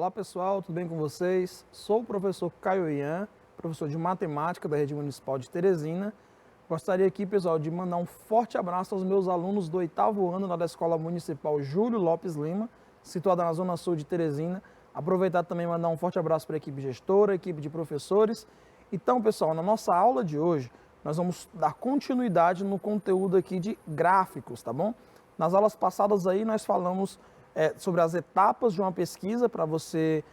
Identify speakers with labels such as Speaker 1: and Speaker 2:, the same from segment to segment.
Speaker 1: Olá pessoal, tudo bem com vocês? Sou o professor Caio Ian, professor de matemática da Rede Municipal de Teresina. Gostaria aqui, pessoal, de mandar um forte abraço aos meus alunos do 8º ano da Escola Municipal Júlio Lopes Lima, situada na Zona Sul de Teresina. Aproveitar também e mandar um forte abraço para a equipe gestora, equipe de professores. Então, pessoal, na nossa aula de hoje, nós vamos dar continuidade no conteúdo aqui de gráficos, tá bom? Nas aulas passadas aí nós falamos sobre as etapas de uma pesquisa para você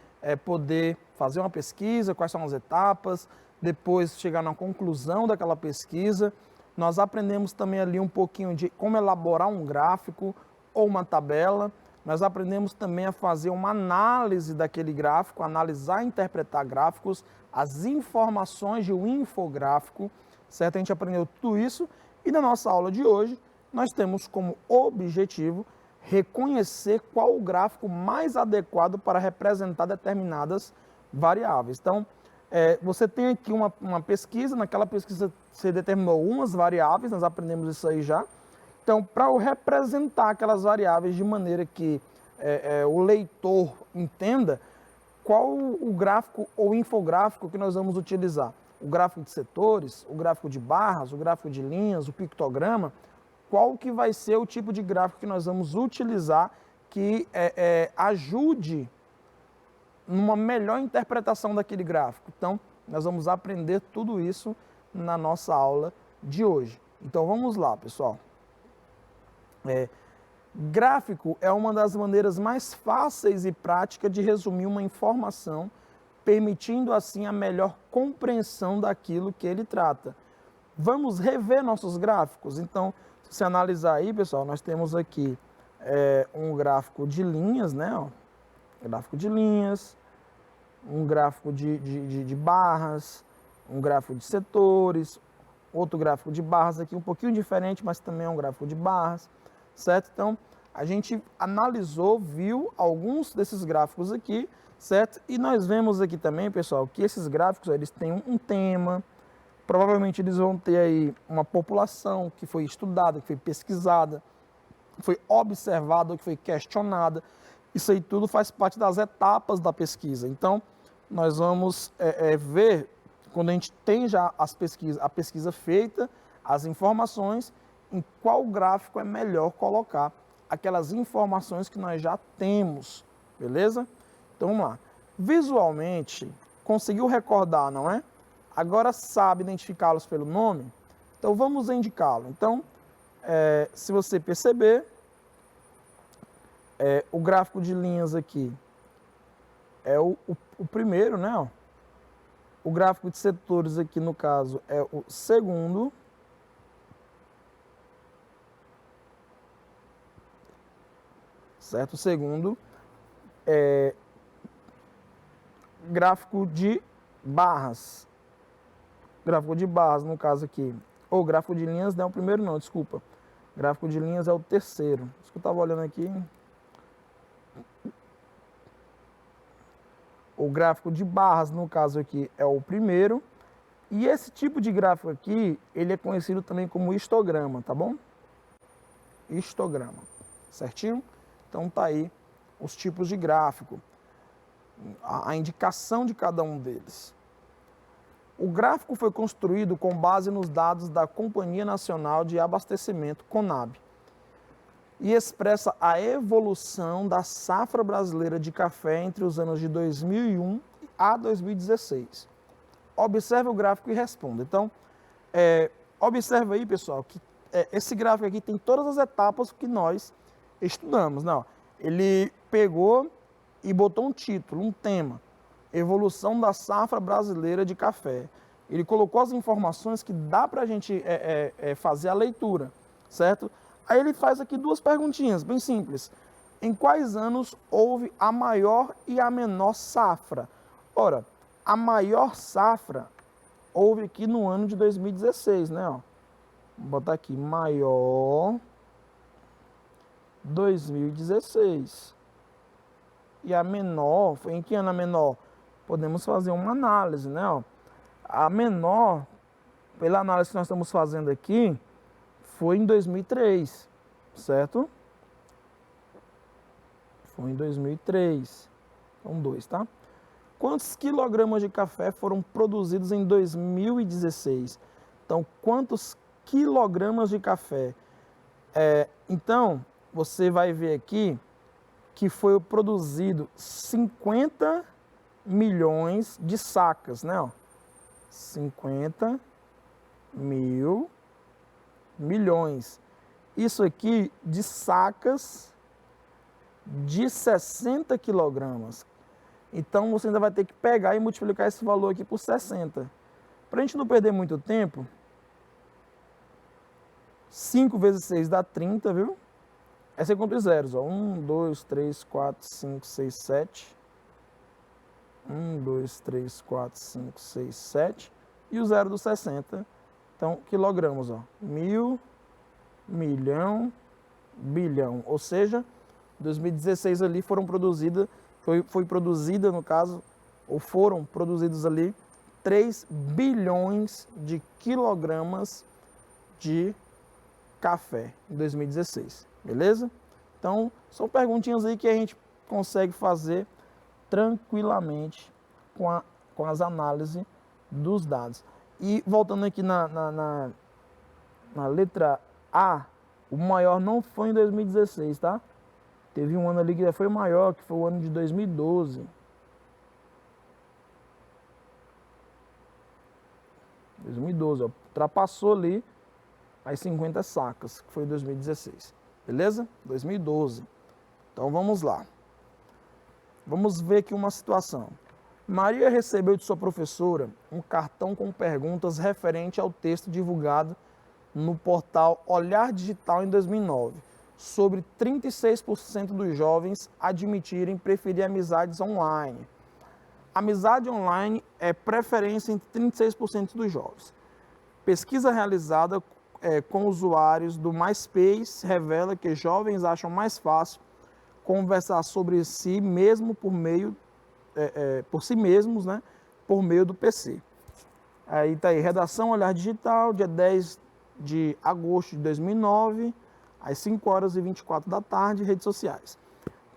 Speaker 1: poder fazer uma pesquisa, quais são as etapas, depois chegar na conclusão daquela pesquisa. Nós aprendemos também ali um pouquinho de como elaborar um gráfico ou uma tabela. Nós aprendemos também a fazer uma análise daquele gráfico, analisar e interpretar gráficos, as informações de um infográfico, certo? A gente aprendeu tudo isso e na nossa aula de hoje nós temos como objetivo reconhecer qual o gráfico mais adequado para representar determinadas variáveis. Então, você tem aqui uma pesquisa, naquela pesquisa você determinou umas variáveis, nós aprendemos isso aí já. Então, para eu representar aquelas variáveis de maneira que o leitor entenda, qual o gráfico ou infográfico que nós vamos utilizar? O gráfico de setores, o gráfico de barras, o gráfico de linhas, o pictograma, qual que vai ser o tipo de gráfico que nós vamos utilizar que ajude numa melhor interpretação daquele gráfico. Então, nós vamos aprender tudo isso na nossa aula de hoje. Então, vamos lá, pessoal. Gráfico é uma das maneiras mais fáceis e práticas de resumir uma informação, permitindo assim a melhor compreensão daquilo que ele trata. Vamos rever nossos gráficos? Então, se você analisar aí, pessoal, nós temos aqui um gráfico de linhas, né? Ó, gráfico de linhas, um gráfico de barras, um gráfico de setores, outro gráfico de barras aqui, um pouquinho diferente, mas também é um gráfico de barras, certo? Então, a gente analisou, viu alguns desses gráficos aqui, certo? E nós vemos aqui também, pessoal, que esses gráficos, eles têm um tema. Provavelmente eles vão ter aí uma população que foi estudada, que foi pesquisada, que foi observada, que foi questionada. Isso aí tudo faz parte das etapas da pesquisa. Então, nós vamos ver, quando a gente tem já a pesquisa feita, as informações, em qual gráfico é melhor colocar aquelas informações que nós já temos, beleza? Então, vamos lá. Visualmente, conseguiu recordar, não é? Agora sabe identificá-los pelo nome? Então, vamos indicá-lo. Então, se você perceber, o gráfico de linhas aqui é o primeiro, né? Ó. O gráfico de setores aqui, no caso, é o segundo. Certo? O segundo. Gráfico de barras. Gráfico de barras, no caso aqui. Ou gráfico de linhas não é o primeiro, não, desculpa. Gráfico de linhas é o terceiro. Isso que eu estava olhando aqui. O gráfico de barras, no caso aqui, é o primeiro. E esse tipo de gráfico aqui, ele é conhecido também como histograma, tá bom? Histograma, certinho? Então tá aí os tipos de gráfico. A indicação de cada um deles. O gráfico foi construído com base nos dados da Companhia Nacional de Abastecimento, CONAB, e expressa a evolução da safra brasileira de café entre os anos de 2001 a 2016. Observe o gráfico e responda. Então, observe aí, pessoal, que esse gráfico aqui tem todas as etapas que nós estudamos. Não, ele pegou e botou um título, um tema. Evolução da safra brasileira de café. Ele colocou as informações que dá para a gente fazer a leitura, certo? Aí ele faz aqui duas perguntinhas, bem simples. Em quais anos houve a maior e a menor safra? Ora, a maior safra houve aqui no ano de 2016, né? Ó, vou botar aqui, maior 2016. E a menor, foi em que ano a menor? Podemos fazer uma análise, né? Ó, a menor, pela análise que nós estamos fazendo aqui, foi em 2003, certo? Foi em 2003. Então, 2, tá? Quantos quilogramas de café foram produzidos em 2016? Então, quantos quilogramas de café? Então, você vai ver aqui que foi produzido 50 milhões de sacas, né? Ó, 50 mil milhões. Isso aqui de sacas de 60 quilogramas. Então, você ainda vai ter que pegar e multiplicar esse valor aqui por 60. Para a gente não perder muito tempo, 5 vezes 6 dá 30, viu? Essa é conta de zeros, ó. 1, 2, 3, 4, 5, 6, 7. 1, 2, 3, 4, 5, 6, 7. E o zero do 60. Então, quilogramas, ó. 1000, milhão, bilhão. Ou seja, 2016 ali foram produzidas, foi produzida, no caso, ou foram produzidos ali 3 bilhões de quilogramas de café em 2016, beleza? Então, são perguntinhas aí que a gente consegue fazer tranquilamente com as análises dos dados. E voltando aqui na letra A, o maior não foi em 2016, tá? Teve um ano ali que já foi maior, que foi o ano de 2012. 2012, ó, ultrapassou ali as 50 sacas, que foi em 2016. Beleza? 2012. Então vamos lá. Vamos ver aqui uma situação. Maria recebeu de sua professora um cartão com perguntas referente ao texto divulgado no portal Olhar Digital em 2009, sobre 36% dos jovens admitirem preferir amizades online. Amizade online é preferência entre 36% dos jovens. Pesquisa realizada com usuários do MySpace revela que jovens acham mais fácil conversar sobre si mesmo por si mesmos, né, por meio do PC. Aí tá aí, redação Olhar Digital, dia 10 de agosto de 2009, às 5 horas e 24 da tarde, redes sociais.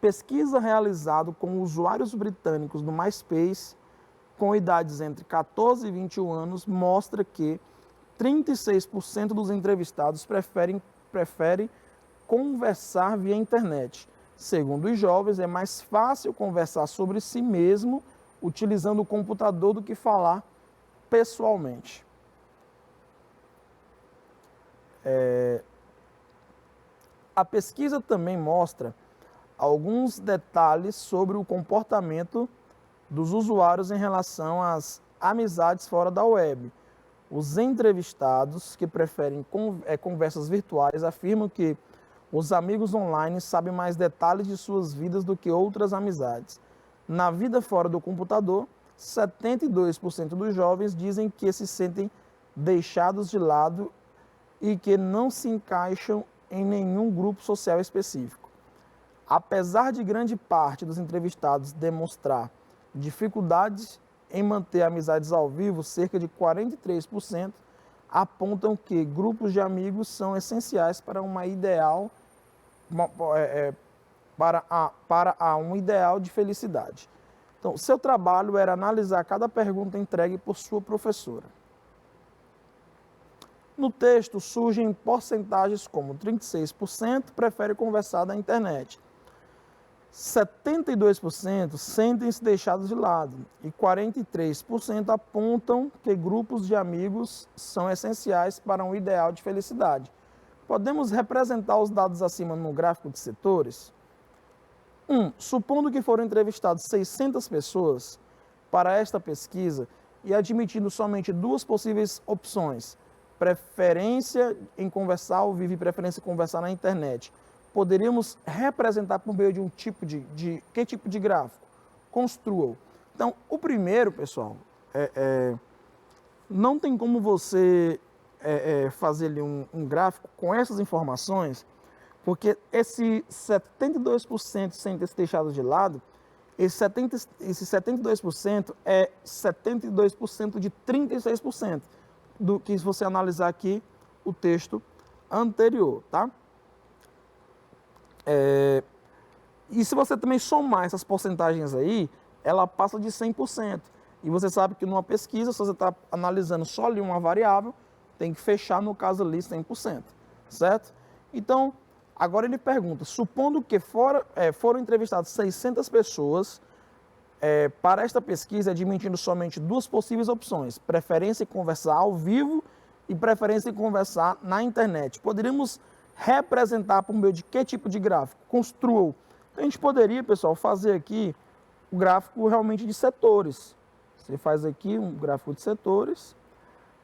Speaker 1: Pesquisa realizada com usuários britânicos do MySpace com idades entre 14 e 21 anos mostra que 36% dos entrevistados preferem conversar via internet. Segundo os jovens, é mais fácil conversar sobre si mesmo utilizando o computador do que falar pessoalmente. A pesquisa também mostra alguns detalhes sobre o comportamento dos usuários em relação às amizades fora da web. Os entrevistados que preferem conversas virtuais afirmam que os amigos online sabem mais detalhes de suas vidas do que outras amizades. Na vida fora do computador, 72% dos jovens dizem que se sentem deixados de lado e que não se encaixam em nenhum grupo social específico. Apesar de grande parte dos entrevistados demonstrar dificuldades em manter amizades ao vivo, cerca de 43% apontam que grupos de amigos são essenciais para um ideal de felicidade. Então, seu trabalho era analisar cada pergunta entregue por sua professora. No texto surgem porcentagens como 36% prefere conversar na internet, 72% sentem-se deixados de lado e 43% apontam que grupos de amigos são essenciais para um ideal de felicidade. Podemos representar os dados acima no gráfico de setores? 1. Supondo que foram entrevistadas 600 pessoas para esta pesquisa e admitindo somente duas possíveis opções, preferência em conversar ao vivo e preferência em conversar na internet, poderíamos representar por meio de um tipo que tipo de gráfico? Construa-o. Então, o primeiro, pessoal, não tem como você fazer ali um gráfico com essas informações, porque esse 72% sem ter se deixado de lado, esse 72% é 72% de 36% do que se você analisar aqui o texto anterior, tá? E se você também somar essas porcentagens aí, ela passa de 100%. E você sabe que numa pesquisa, se você está analisando só ali uma variável, tem que fechar, no caso ali, 100%, certo? Então, agora ele pergunta, supondo que foram entrevistadas 600 pessoas, para esta pesquisa, admitindo somente duas possíveis opções, preferência em conversar ao vivo e preferência em conversar na internet. Poderíamos representar por meio de que tipo de gráfico? Construa-o. Então, a gente poderia, pessoal, fazer aqui o gráfico realmente de setores. Você faz aqui um gráfico de setores.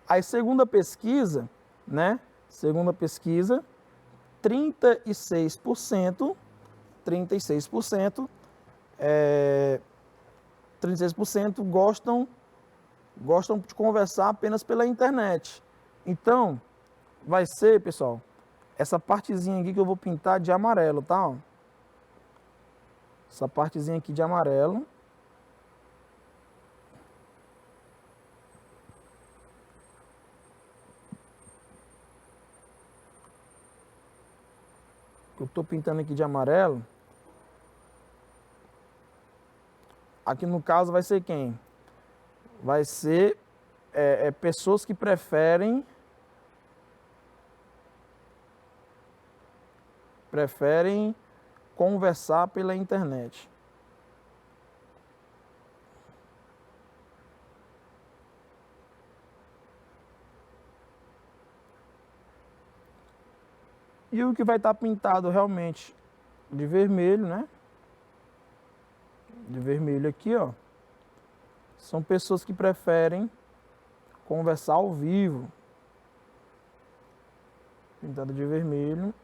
Speaker 1: Aí, segundo a pesquisa, né? Segundo a pesquisa, 36% gostam de conversar apenas pela internet. Então, vai ser, pessoal, essa partezinha aqui que eu vou pintar de amarelo, tá? Essa partezinha aqui de amarelo. Que eu estou pintando aqui de amarelo. Aqui no caso vai ser quem? Vai ser pessoas que preferem conversar pela internet. E o que vai estar pintado realmente de vermelho, né? De vermelho aqui, ó. São pessoas que preferem conversar ao vivo. Pintado de vermelho.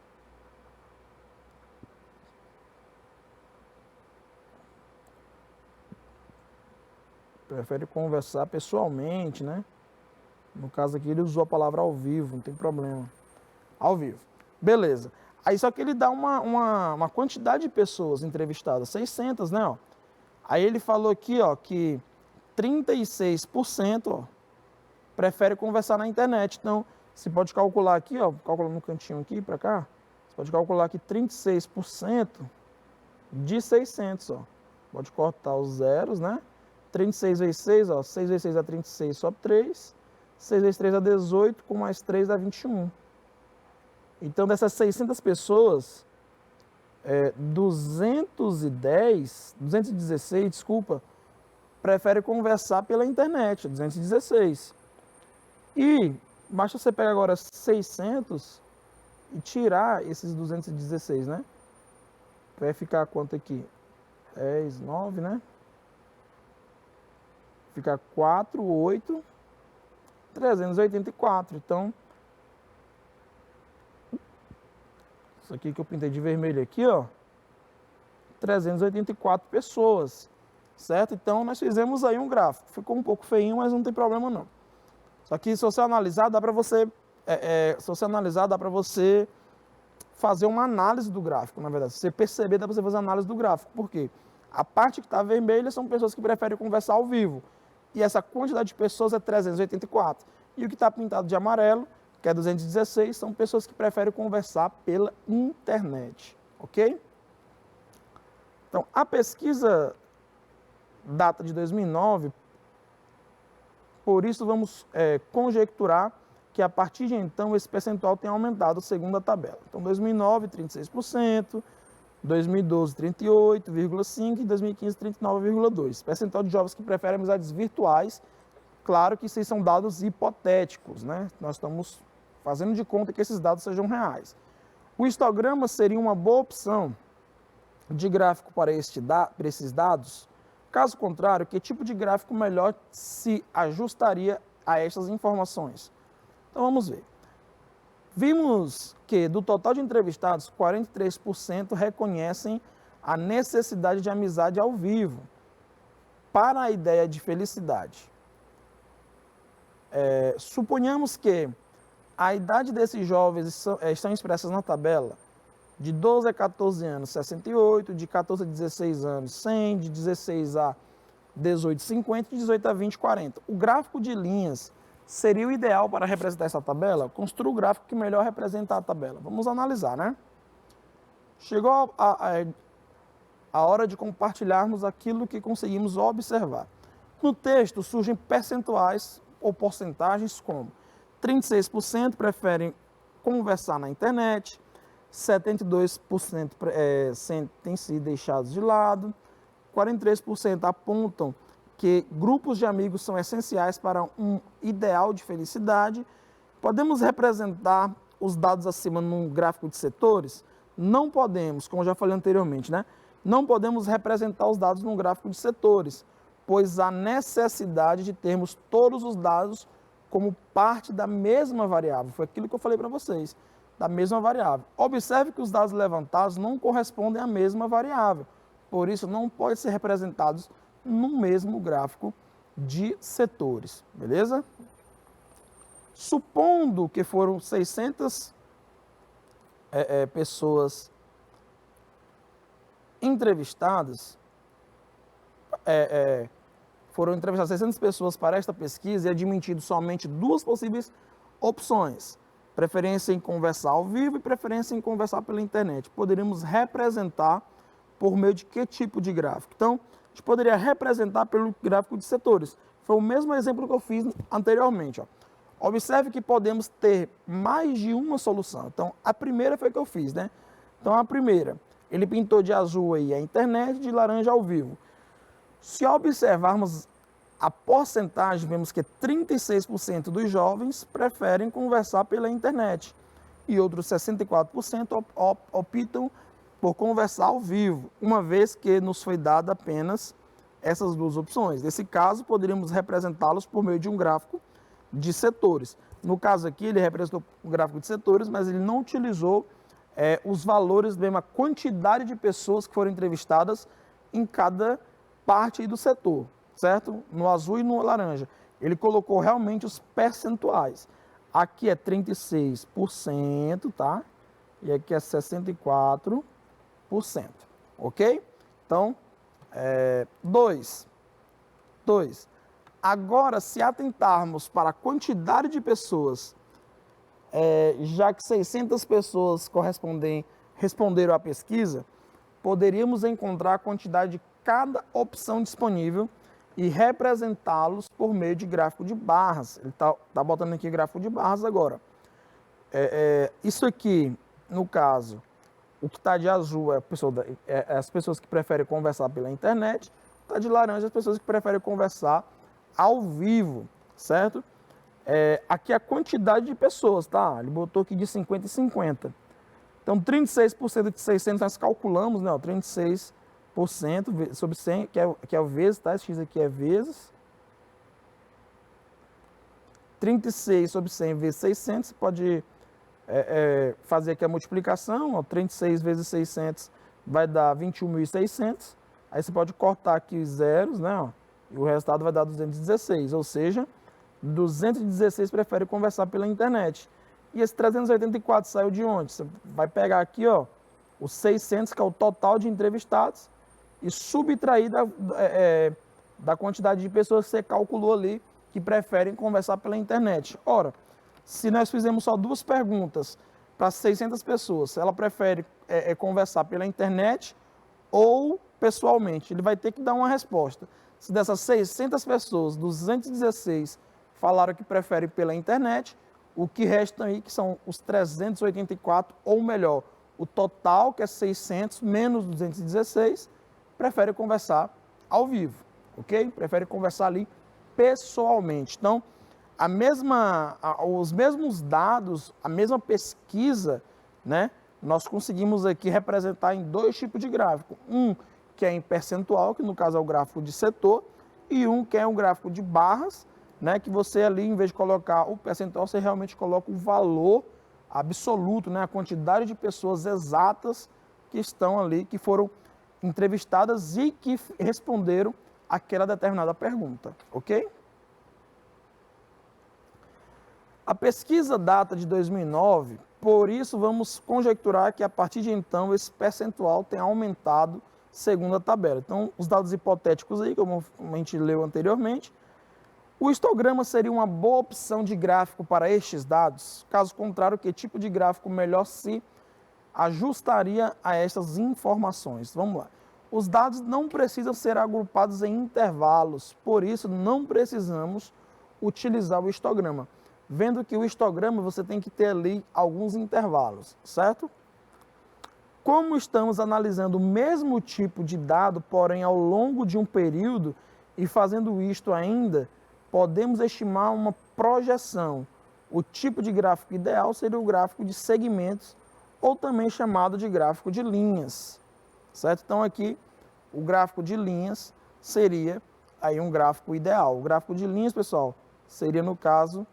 Speaker 1: Prefere conversar pessoalmente, né? No caso aqui ele usou a palavra ao vivo, não tem problema. Ao vivo. Beleza. Aí só que ele dá uma quantidade de pessoas entrevistadas, 600, né? Ó. Aí ele falou aqui, ó, que 36%, ó, prefere conversar na internet. Então, você pode calcular aqui, ó, calcular no cantinho aqui para cá, você pode calcular aqui 36% de 600, ó. Pode cortar os zeros, né? 36 vezes 6, ó, 6 vezes 6 dá 36, sobe 3. 6 vezes 3 dá 18, com mais 3 dá 21. Então, dessas 600 pessoas, 216, desculpa, prefere conversar pela internet, 216. E basta você pegar agora 600 e tirar esses 216, né? Vai ficar quanto aqui? 10, 9, né? Fica 4, 8, 384. Então, isso aqui que eu pintei de vermelho aqui, ó, 384 pessoas, certo? Então, nós fizemos aí um gráfico. Ficou um pouco feinho, mas não tem problema não. Só que se você analisar, dá para você, fazer uma análise do gráfico, na verdade. Se você perceber, dá para você fazer análise do gráfico. Por quê? A parte que está vermelha são pessoas que preferem conversar ao vivo. E essa quantidade de pessoas é 384. E o que está pintado de amarelo, que é 216, são pessoas que preferem conversar pela internet, ok? Então, a pesquisa data de 2009, por isso vamos conjecturar que a partir de então esse percentual tem aumentado segundo a tabela. Então, 2009, 36%, 2012, 38,5% e 2015, 39,2%. Percentual de jovens que preferem amizades virtuais. Claro que esses são dados hipotéticos, né? Nós estamos fazendo de conta que esses dados sejam reais. O histograma seria uma boa opção de gráfico para esses dados? Caso contrário, que tipo de gráfico melhor se ajustaria a estas informações? Então vamos ver. Vimos que do total de entrevistados, 43% reconhecem a necessidade de amizade ao vivo para a ideia de felicidade. Suponhamos que a idade desses jovens estão expressas na tabela. De 12 a 14 anos, 68, de 14 a 16 anos, 100, de 16 a 18, 50, de 18 a 20, 40. O gráfico de linhas seria o ideal para representar essa tabela? Construa o gráfico que melhor representa a tabela. Vamos analisar, né? Chegou a hora de compartilharmos aquilo que conseguimos observar. No texto surgem percentuais ou porcentagens como 36% preferem conversar na internet, 72% sentem-se deixados de lado, 43% apontam que grupos de amigos são essenciais para um ideal de felicidade. Podemos representar os dados acima num gráfico de setores? Não podemos, como já falei anteriormente, né? Não podemos representar os dados num gráfico de setores, pois há necessidade de termos todos os dados como parte da mesma variável. Foi aquilo que eu falei para vocês, da mesma variável. Observe que os dados levantados não correspondem à mesma variável, por isso não podem ser representados no mesmo gráfico de setores, beleza? Supondo que foram 600 pessoas entrevistadas, foram entrevistadas 600 pessoas para esta pesquisa e admitido somente duas possíveis opções: preferência em conversar ao vivo e preferência em conversar pela internet. Poderíamos representar por meio de que tipo de gráfico? Então, a gente poderia representar pelo gráfico de setores. Foi o mesmo exemplo que eu fiz anteriormente. Ó. Observe que podemos ter mais de uma solução. Então, a primeira foi que eu fiz, né? Então, a primeira, ele pintou de azul aí a internet, de laranja ao vivo. Se observarmos a porcentagem, vemos que 36% dos jovens preferem conversar pela internet e outros 64% optam por conversar ao vivo, uma vez que nos foi dada apenas essas duas opções. Nesse caso, poderíamos representá-los por meio de um gráfico de setores. No caso aqui, ele representou o gráfico de setores, mas ele não utilizou os valores, mesmo a quantidade de pessoas que foram entrevistadas em cada parte do setor, certo? No azul e no laranja. Ele colocou realmente os percentuais. Aqui é 36%, tá? E aqui é 64%, ok? Então, 2. Agora, se atentarmos para a quantidade de pessoas, já que 600 pessoas responderam à pesquisa, poderíamos encontrar a quantidade de cada opção disponível e representá-los por meio de gráfico de barras. Ele está botando aqui gráfico de barras agora. Isso aqui, no caso, o que está de azul é as pessoas que preferem conversar pela internet, está de laranja as pessoas que preferem conversar ao vivo, certo? Aqui a quantidade de pessoas, tá? Ele botou aqui de 50 e 50. Então, 36% de 600 nós calculamos, né? 36% sobre 100, que é o vezes, tá? Esse x aqui é vezes. 36 sobre 100 vezes 600, você pode fazer aqui a multiplicação, ó, 36 vezes 600 vai dar 21.600. Aí você pode cortar aqui os zeros, né? Ó, e o resultado vai dar 216, ou seja, 216 prefere conversar pela internet. E esse 384 saiu de onde? Você vai pegar aqui, ó, os 600, que é o total de entrevistados, e subtrair da quantidade de pessoas que você calculou ali que preferem conversar pela internet. Ora, se nós fizermos só duas perguntas para 600 pessoas, se ela prefere conversar pela internet ou pessoalmente, ele vai ter que dar uma resposta. Se dessas 600 pessoas, 216 falaram que preferem pela internet, o que resta aí, que são os 384, ou melhor, o total, que é 600 menos 216, prefere conversar ao vivo, ok? Prefere conversar ali pessoalmente. Então, os mesmos dados, a mesma pesquisa, né? Nós conseguimos aqui representar em dois tipos de gráfico. Um que é em percentual, que no caso é o gráfico de setor, e um que é um gráfico de barras, né, que você ali, em vez de colocar o percentual, você realmente coloca o valor absoluto, né, a quantidade de pessoas exatas que estão ali, que foram entrevistadas e que responderam aquela determinada pergunta, ok? A pesquisa data de 2009, por isso vamos conjecturar que a partir de então esse percentual tem aumentado segundo a tabela. Então, os dados hipotéticos aí, como a gente leu anteriormente, o histograma seria uma boa opção de gráfico para estes dados? Caso contrário, que tipo de gráfico melhor se ajustaria a estas informações? Vamos lá. Os dados não precisam ser agrupados em intervalos, por isso não precisamos utilizar o histograma. Vendo que o histograma você tem que ter ali alguns intervalos, certo? Como estamos analisando o mesmo tipo de dado, porém ao longo de um período, e fazendo isto ainda, podemos estimar uma projeção. O tipo de gráfico ideal seria o gráfico de segmentos, ou também chamado de gráfico de linhas, certo? Então aqui, o gráfico de linhas seria aí um gráfico ideal. O gráfico de linhas, pessoal, seria no caso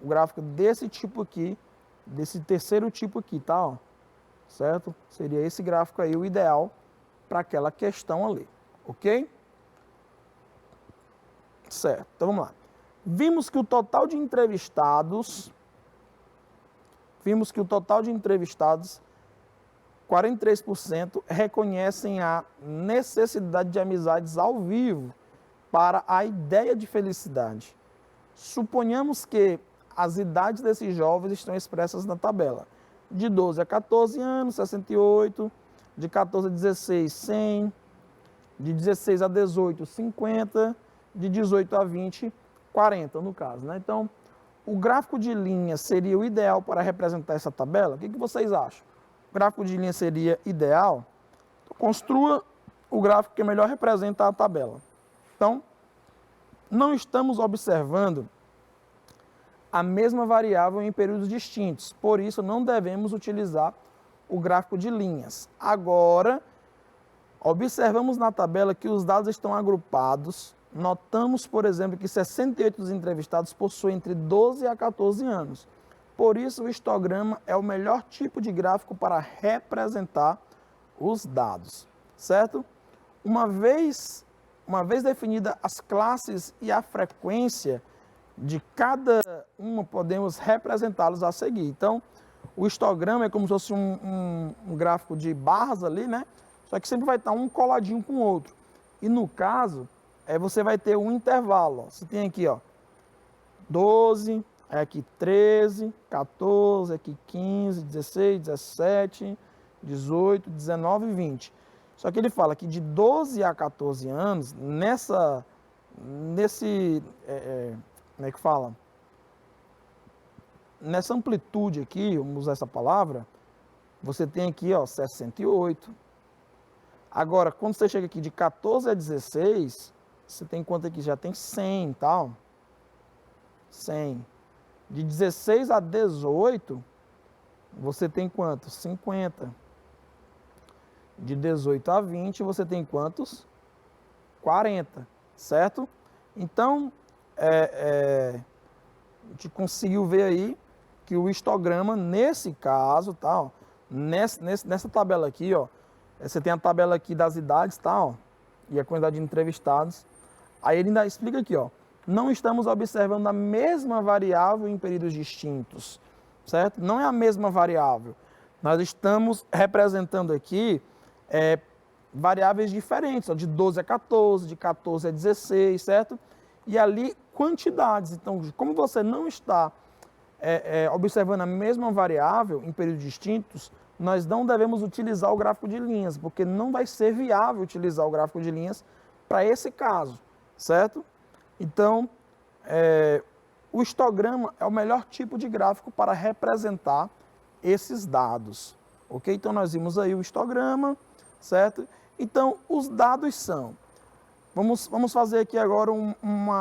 Speaker 1: o gráfico desse tipo aqui, desse terceiro tipo aqui, tá? Ó, certo? Seria esse gráfico aí o ideal para aquela questão ali, ok? Certo, então vamos lá. Vimos que o total de entrevistados, 43% reconhecem a necessidade de amizades ao vivo para a ideia de felicidade. Suponhamos que as idades desses jovens estão expressas na tabela. De 12 a 14 anos, 68, de 14 a 16, 100, de 16 a 18, 50, de 18 a 20, 40 no caso, né? Então, o gráfico de linha seria o ideal para representar essa tabela? O que vocês acham? O gráfico de linha seria ideal? Construa o gráfico que melhor representa a tabela. Então, não estamos observando a mesma variável em períodos distintos, por isso não devemos utilizar o gráfico de linhas. Agora, observamos na tabela que os dados estão agrupados. Notamos, por exemplo, que 68 dos entrevistados possuem entre 12 a 14 anos. Por isso, o histograma é o melhor tipo de gráfico para representar os dados, certo? Uma vez definida as classes e a frequência de cada uma, podemos representá-los a seguir. Então, o histograma é como se fosse um gráfico de barras ali, né? Só que sempre vai estar um coladinho com o outro. E no caso, você vai ter um intervalo. Ó. Você tem aqui, ó, 12, aqui 13, 14, aqui 15, 16, 17, 18, 19 e 20. Só que ele fala que de 12 a 14 anos, como é que fala? Nessa amplitude aqui, vamos usar essa palavra, você tem aqui, ó, 68. Agora, quando você chega aqui de 14 a 16, você tem quanto aqui? Já tem 100, tá? 100. De 16 a 18, você tem quanto? 50. De 18 a 20, você tem quantos? 40, certo? Então, a gente conseguiu ver aí que o histograma, nesse caso, tá? Ó, nessa tabela aqui, ó, você tem a tabela aqui das idades, tá? Ó, e a quantidade de entrevistados. Aí ele ainda explica aqui, ó, não estamos observando a mesma variável em períodos distintos, certo? Não é a mesma variável. Nós estamos representando aqui variáveis diferentes, ó, de 12 a 14, de 14 a 16, certo? E ali quantidades. Então, como você não está observando a mesma variável em períodos distintos, nós não devemos utilizar o gráfico de linhas, porque não vai ser viável utilizar o gráfico de linhas para esse caso, certo? Então, o histograma é o melhor tipo de gráfico para representar esses dados, ok? Então, nós vimos aí o histograma, certo? Então, os dados são... Vamos fazer aqui agora um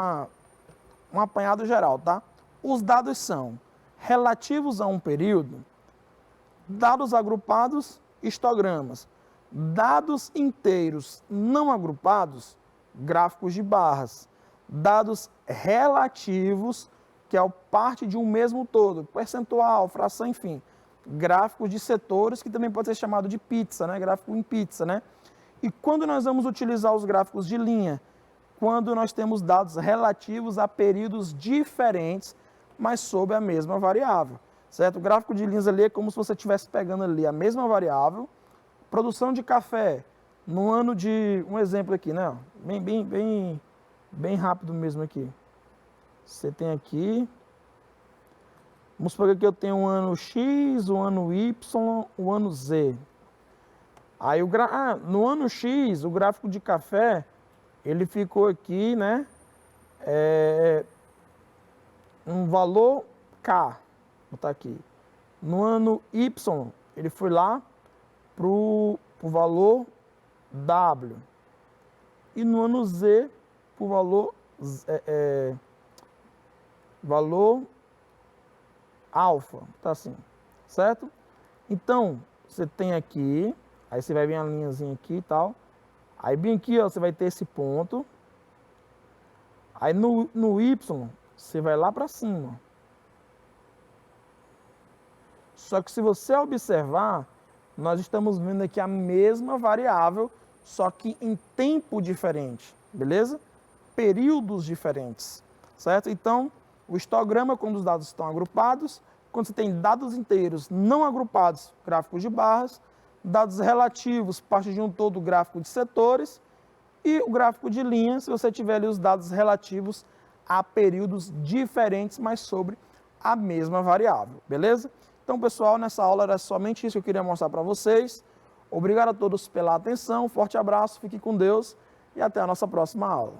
Speaker 1: apanhado geral, tá? Os dados são relativos a um período, dados agrupados, histogramas. Dados inteiros não agrupados, gráficos de barras. Dados relativos, que é parte de um mesmo todo, percentual, fração, enfim. Gráficos de setores, que também pode ser chamado de pizza, né? Gráfico em pizza, né? E quando nós vamos utilizar os gráficos de linha? Quando nós temos dados relativos a períodos diferentes, mas sob a mesma variável, certo? O gráfico de linhas ali é como se você estivesse pegando ali a mesma variável. Produção de café, no ano de... Um exemplo aqui, né? Bem rápido mesmo aqui. Você tem aqui... Vamos supor que eu tenho o ano X, o ano Y, o ano Z. Aí no ano X, o gráfico de café, ele ficou aqui, né? Um valor K, vou botar aqui. No ano Y, ele foi lá para o valor W. E no ano Z, para o valor alfa, tá assim, certo? Então, você tem aqui, aí você vai ver uma linhazinha aqui e tal. Aí bem aqui, ó, você vai ter esse ponto. Aí no Y, você vai lá para cima. Só que se você observar, nós estamos vendo aqui a mesma variável, só que em tempo diferente, beleza? Períodos diferentes, certo? Então, o histograma, quando os dados estão agrupados, quando você tem dados inteiros não agrupados, gráficos de barras, dados relativos, parte de um todo, gráfico de setores, e o gráfico de linha, se você tiver ali os dados relativos a períodos diferentes, mas sobre a mesma variável, beleza? Então, pessoal, nessa aula era somente isso que eu queria mostrar para vocês. Obrigado a todos pela atenção, forte abraço, fique com Deus e até a nossa próxima aula.